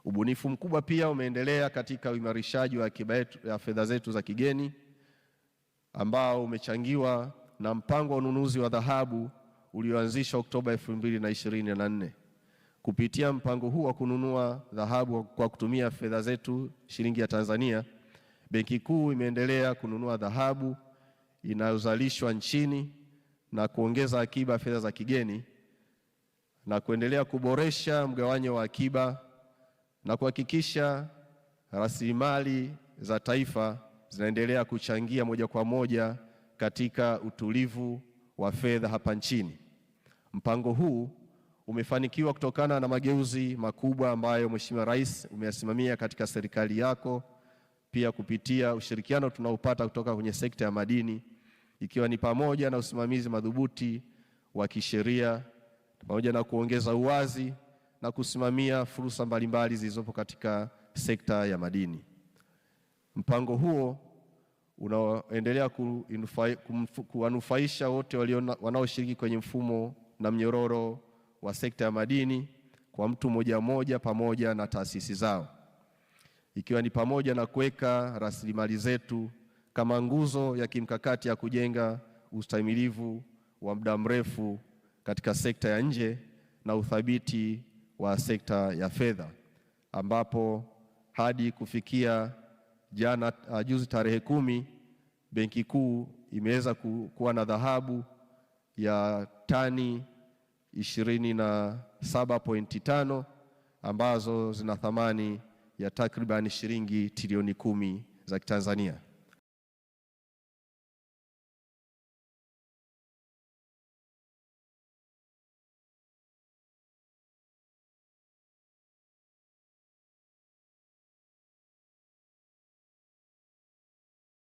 Ubunifu mkubwa pia umeendelea katika uimarishaji wa akiba yetu ya fedha zetu za kigeni ambao umechangiwa na mpango wa ununuzi wa dhahabu ulioanzishwa Oktoba 2024. Kupitia mpango huu wa kununua dhahabu kwa kutumia fedha zetu shilingi ya Tanzania, Benki Kuu imeendelea kununua dhahabu inayozalishwa nchini na kuongeza akiba ya fedha za kigeni na kuendelea kuboresha mgawanyo wa akiba na kuhakikisha rasilimali za taifa zinaendelea kuchangia moja kwa moja katika utulivu wa fedha hapa nchini. Mpango huu umefanikiwa kutokana na mageuzi makubwa ambayo Mheshimiwa Rais umeyasimamia katika serikali yako, pia kupitia ushirikiano tunaopata kutoka kwenye sekta ya madini, ikiwa ni pamoja na usimamizi madhubuti wa kisheria, pamoja na kuongeza uwazi na kusimamia fursa mbalimbali zilizopo katika sekta ya madini. Mpango huo unaoendelea kuwanufaisha wote wanaoshiriki kwenye mfumo na mnyororo wa sekta ya madini kwa mtu mmoja mmoja pamoja na taasisi zao, ikiwa ni pamoja na kuweka rasilimali zetu kama nguzo ya kimkakati ya kujenga ustahimilivu wa muda mrefu katika sekta ya nje na uthabiti wa sekta ya fedha, ambapo hadi kufikia juzi tarehe 10 Benki Kuu imeweza kuwa na dhahabu ya tani 27.5 ambazo zina thamani ya takriban shilingi trilioni 10 za Kitanzania.